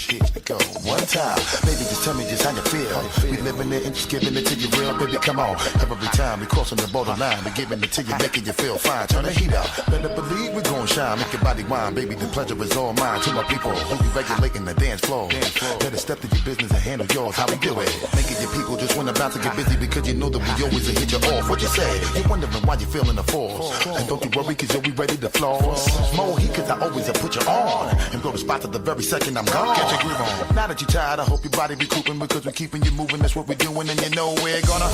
Here you go. One time, baby, just tell me just how you feel. We living it and just giving it to you real, baby, come on. Every time we crossing the borderline, we giving it to you, making you feel fine. Turn the heat up, better believe we gon' shine. Make your body wine, baby, the pleasure is all mine. To my people who be regulating the dance floor. Better step to your business and handle yours, how we do it. Making your people just wanna bounce and get busy because you know that we always hit you off. What you say? You're wondering why you feeling the force. And don't you worry, cause you'll be ready to floss. More heat, cause I always put you on. And blow the spot at the very second I'm gone. Get your groove on. Now that you're tired, I hope your body recouping because we're keeping you moving. That's what we're doing, and you know we're gonna.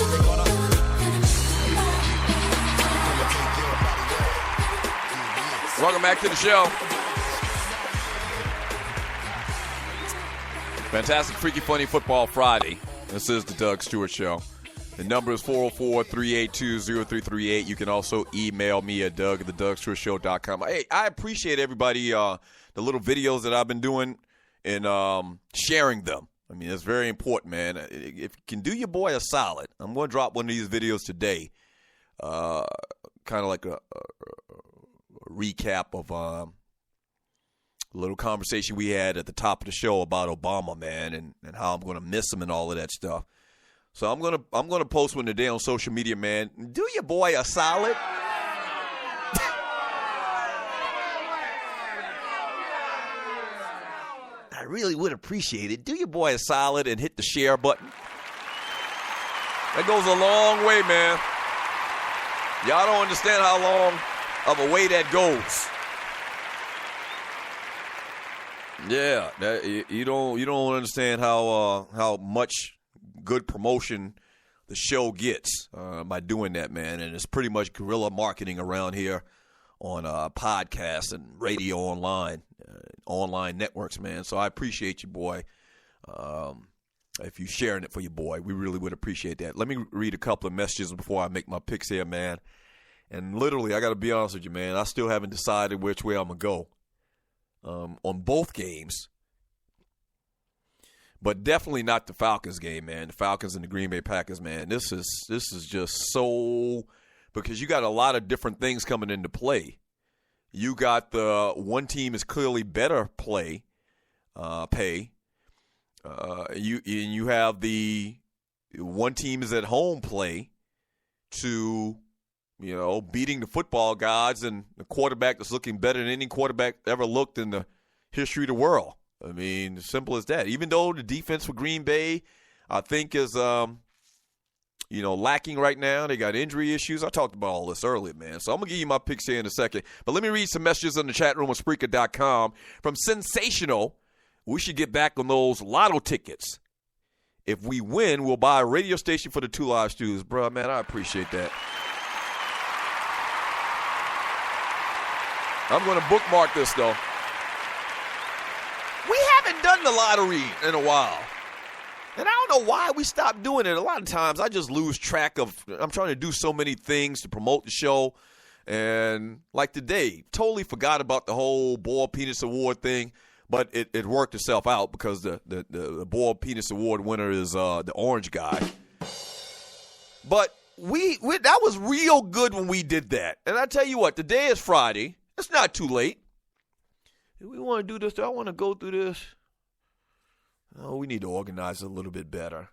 Welcome back to the show. Fantastic, freaky, funny Football Friday. This is the Doug Stewart Show. The number is 404-382-0338. You can also email me at doug@thedougstewartshow.com. Hey, I appreciate everybody, the little videos that I've been doing and sharing them. I mean, it's very important, man. If you can do your boy a solid, I'm going to drop one of these videos today, kind of like a recap of a little conversation we had at the top of the show about Obama, man, and how I'm going to miss him and all of that stuff. So I'm gonna post one today on social media, man. Do your boy a solid. I really would appreciate it. Do your boy a solid and hit the share button. That goes a long way, man. Y'all don't understand how long of a way that goes. Yeah, you don't understand how much good promotion the show gets by doing that, man. And it's pretty much guerrilla marketing around here on podcasts and radio online networks, man. So I appreciate you, boy. If you're sharing it for your boy, we really would appreciate that. Let me read a couple of messages before I make my picks here, man. And literally, I got to be honest with you, man. I still haven't decided which way I'm going to go on both games. But definitely not the Falcons game, man. The Falcons and the Green Bay Packers, man. This is just so – because you got a lot of different things coming into play. You got the one team is clearly better pay. You have the one team is at home play to, beating the football gods and the quarterback that's looking better than any quarterback ever looked in the history of the world. I mean, as simple as that. Even though the defense for Green Bay, I think, is, lacking right now. They got injury issues. I talked about all this earlier, man. So I'm going to give you my picks here in a second. But let me read some messages in the chat room on Spreaker.com from Sensational. We should get back on those lotto tickets. If we win, we'll buy a radio station for the Two Live Studios. Bro, man, I appreciate that. I'm going to bookmark this, though. We haven't done the lottery in a while. And I don't know why we stopped doing it. A lot of times I just lose track of – I'm trying to do so many things to promote the show. And like today, totally forgot about the whole Boiled Penis Award thing. But it worked itself out because the Boiled Penis Award winner is the orange guy. But we that was real good when we did that. And I tell you what, today is Friday. It's not too late. Do we want to do this? Do I want to go through this? Oh, we need to organize it a little bit better.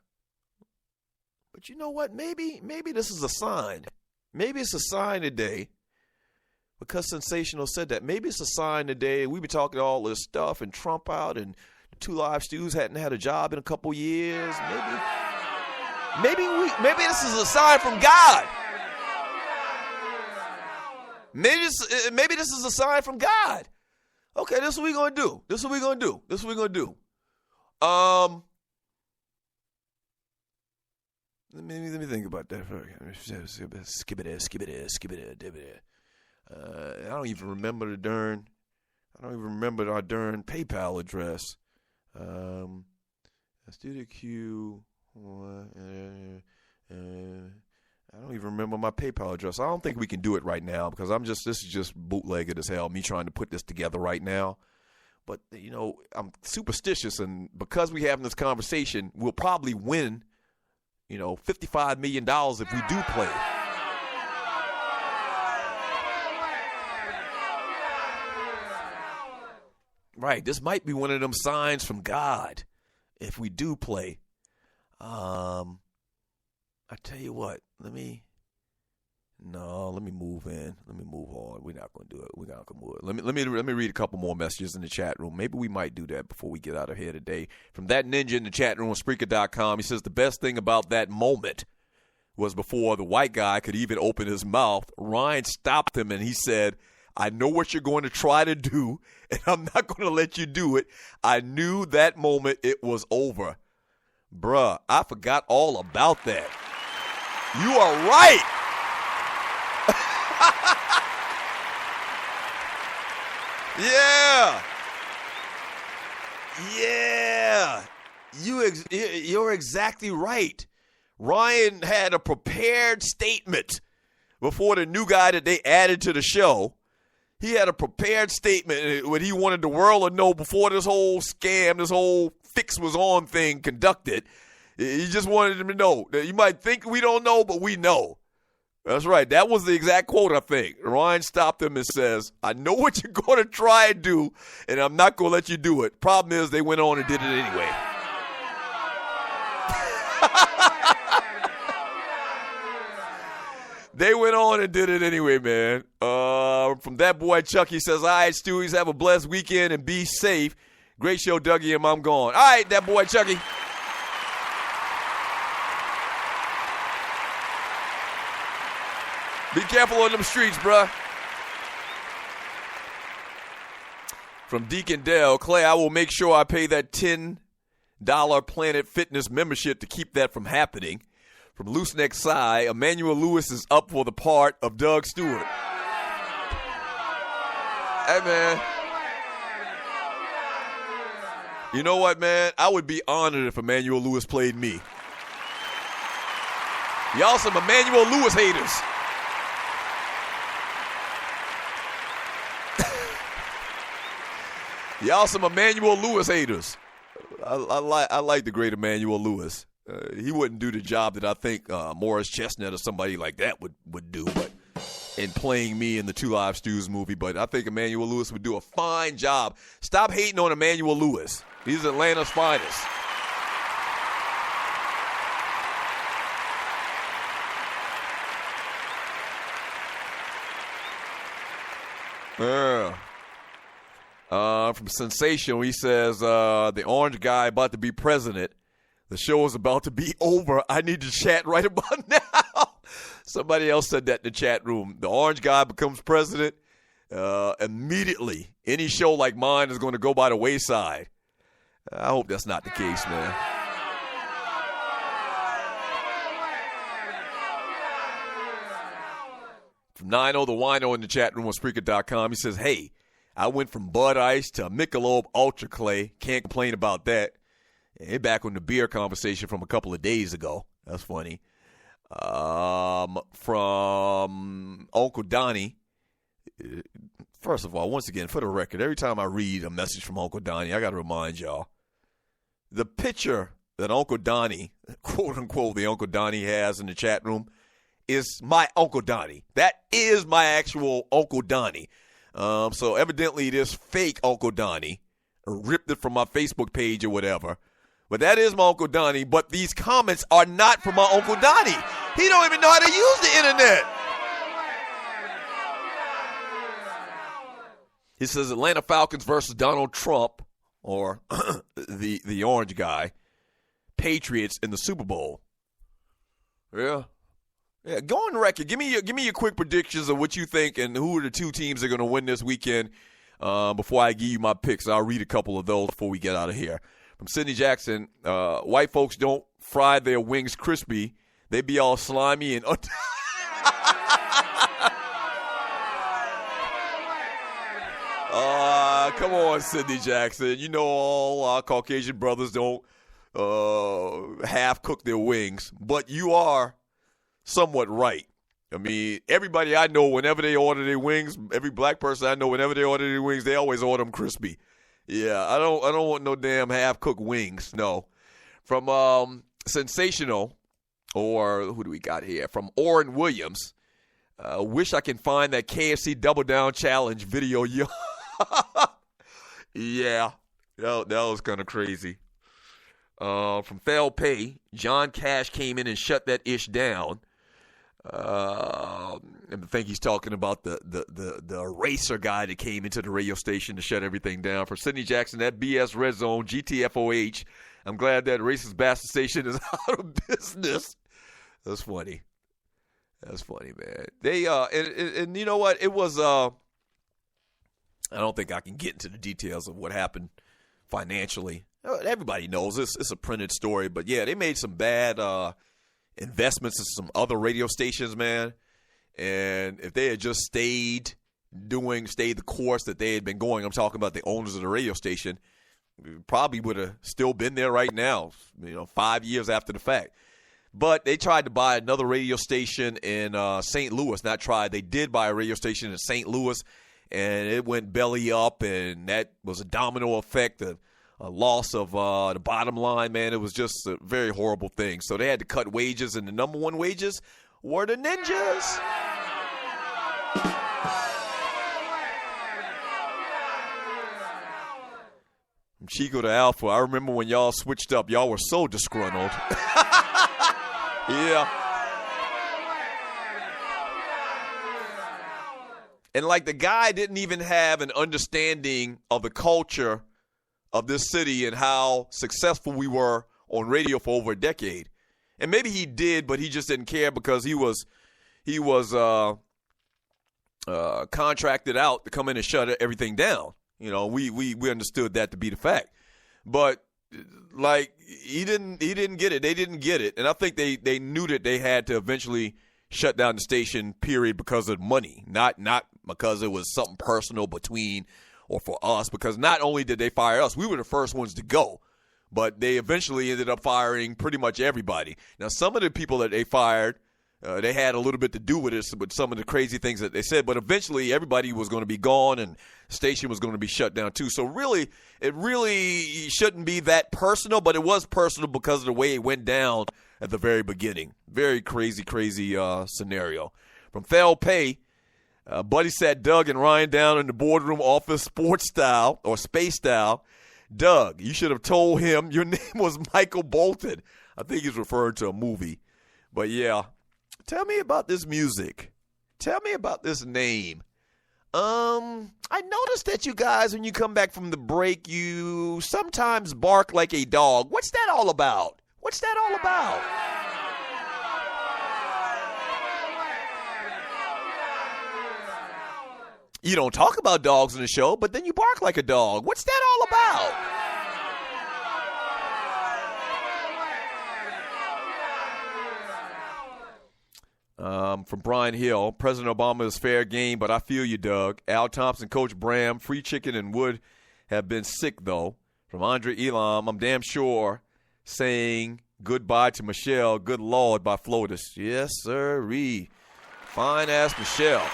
But you know what? Maybe this is a sign. Maybe it's a sign today. Because Sensational said that. Maybe it's a sign today. We've been talking all this stuff and Trump out and the Two Live Stews hadn't had a job in a couple years. Maybe this is a sign from God. Maybe this is a sign from God. Okay, this is what we're going to do. Let me think about that. Skip it. I don't even remember our darn PayPal address. Studio Q. I don't even remember my PayPal address. I don't think we can do it right now because this is just bootlegged as hell, me trying to put this together right now. But, I'm superstitious, and because we're having this conversation, we'll probably win, $55 million if we do play. Right. This might be one of them signs from God if we do play. I tell you what, let me move in. Let me move on. We're not going to do it. We're not going to move it. Let me read a couple more messages in the chat room. Maybe we might do that before we get out of here today. From that ninja in the chat room on Spreaker.com, he says the best thing about that moment was before the white guy could even open his mouth, Ryan stopped him and he said, I know what you're going to try to do, and I'm not going to let you do it. I knew that moment it was over. Bruh, I forgot all about that. You are right. Yeah. Yeah. You're exactly right. Ryan had a prepared statement before the new guy that they added to the show. He had a prepared statement when he wanted the world to know before this whole scam, this whole fix was on thing conducted. He just wanted them to know. You might think we don't know, but we know. That's right. That was the exact quote, I think. Ryan stopped him and says, I know what you're going to try and do, and I'm not going to let you do it. Problem is, they went on and did it anyway. They went on and did it anyway, man. From that boy, Chuck, he says, all right, Stewies, have a blessed weekend and be safe. Great show, Dougie, and I'm gone. All right, that boy, Chucky. Be careful on them streets, bruh. From Deacon Dell, Clay, I will make sure I pay that $10 Planet Fitness membership to keep that from happening. From Loose Neck Psy, Emmanuel Lewis is up for the part of Doug Stewart. Hey, man. You know what, man? I would be honored if Emmanuel Lewis played me. Y'all some Emmanuel Lewis haters. Y'all some Emmanuel Lewis haters. I like the great Emmanuel Lewis. He wouldn't do the job that I think Morris Chestnut or somebody like that would do, but in playing me in the Two Live Stews movie. But I think Emmanuel Lewis would do a fine job. Stop hating on Emmanuel Lewis. He's Atlanta's finest. From Sensational, he says, the orange guy about to be president. The show is about to be over. I need to chat right about now. Somebody else said that in the chat room. The orange guy becomes president. Immediately, any show like mine is going to go by the wayside. I hope that's not the case, man. From 90 the Wino in the chat room on Spreaker.com, he says, hey, I went from Bud Ice to Michelob Ultra, Clay. Can't complain about that. And back on the beer conversation from a couple of days ago. That's funny. From Uncle Donnie. First of all, once again, for the record, every time I read a message from Uncle Donnie, I got to remind y'all, the picture that Uncle Donnie, quote unquote, the Uncle Donnie has in the chat room is my Uncle Donnie. That is my actual Uncle Donnie. So evidently this fake Uncle Donnie ripped it from my Facebook page or whatever. But that is my Uncle Donnie. But these comments are not from my Uncle Donnie. He don't even know how to use the internet. He says Atlanta Falcons versus Donald Trump, or the orange guy, Patriots in the Super Bowl. Yeah. Yeah, go on record. Give me your quick predictions of what you think and who are the two teams that are going to win this weekend before I give you my picks. I'll read a couple of those before we get out of here. From Sidney Jackson, white folks don't fry their wings crispy. They be all slimy and come on, Sidney Jackson. You know all our Caucasian brothers don't half-cook their wings. But you are somewhat right. I mean, everybody I know, whenever they order their wings, every black person I know, whenever they order their wings, they always order them crispy. Yeah, I don't want no damn half-cooked wings, no. From Sensational, or who do we got here? From Orrin Williams, wish I can find that KFC Double Down Challenge video. Yeah, that was kind of crazy. From Fail Pay, John Cash came in and shut that ish down. And I think he's talking about the eraser guy that came into the radio station to shut everything down. For Sidney Jackson, that BS Red Zone, GTFOH. I'm glad that racist bastard station is out of business. That's funny. That's funny, man. They and you know what? It was I don't think I can get into the details of what happened financially. Everybody knows this. It's a printed story, but yeah, they made some bad investments in some other radio stations, man. And if they had just stayed the course that they had been going, I'm talking about the owners of the radio station, probably would have still been there right now, 5 years after the fact. But they tried to buy another radio station in St. Louis. They did buy a radio station in St. Louis, and it went belly up, and that was a domino effect, a loss of the bottom line, man. It was just a very horrible thing. So they had to cut wages, and the number one wages were the Ninjas. From Chico to Alpha, I remember when y'all switched up, y'all were so disgruntled. Yeah. And like the guy didn't even have an understanding of the culture of this city and how successful we were on radio for over a decade. And maybe he did, but he just didn't care because he was contracted out to come in and shut everything down. We understood that to be the fact. But like he didn't get it. They didn't get it. And I think they knew that they had to eventually shut down the station, period, because of money. Not because it was something personal between or for us, because not only did they fire us, we were the first ones to go. But they eventually ended up firing pretty much everybody. Now, some of the people that they fired, they had a little bit to do with it, with some of the crazy things that they said. But eventually, everybody was going to be gone, and the station was going to be shut down too. So really, it really shouldn't be that personal, but it was personal because of the way it went down at the very beginning. Very crazy scenario. From Fail Pay, Buddy sat Doug and Ryan down in the boardroom office, sports style or space style. Doug, you should have told him your name was Michael Bolton. I think he's referring to a movie. But yeah, tell me about this music. Tell me about this name. I noticed that you guys, when you come back from the break, you sometimes bark like a dog. What's that all about? What's that all about? You don't talk about dogs in the show, but then you bark like a dog. What's that all about? From Brian Hill, President Obama is fair game, but I feel you, Doug. Al Thompson, Coach Bram, Free Chicken and Wood have been sick, though. From Andre Elam, I'm damn sure saying goodbye to Michelle, good Lord, by Flotus. Yes, sirree. Fine-ass Michelle.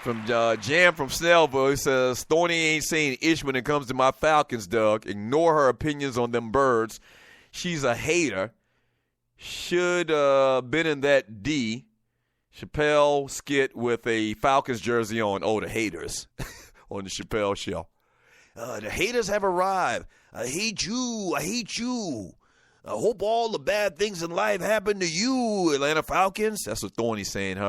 From Jam from Snellville, he says, Thorny ain't saying ish when it comes to my Falcons, Doug. Ignore her opinions on them birds. She's a hater. Should been in that D. Chappelle skit with a Falcons jersey on. Oh, the haters on the Chappelle show. The haters have arrived. I hate you. I hate you. I hope all the bad things in life happen to you, Atlanta Falcons. That's what Thorny's saying, huh?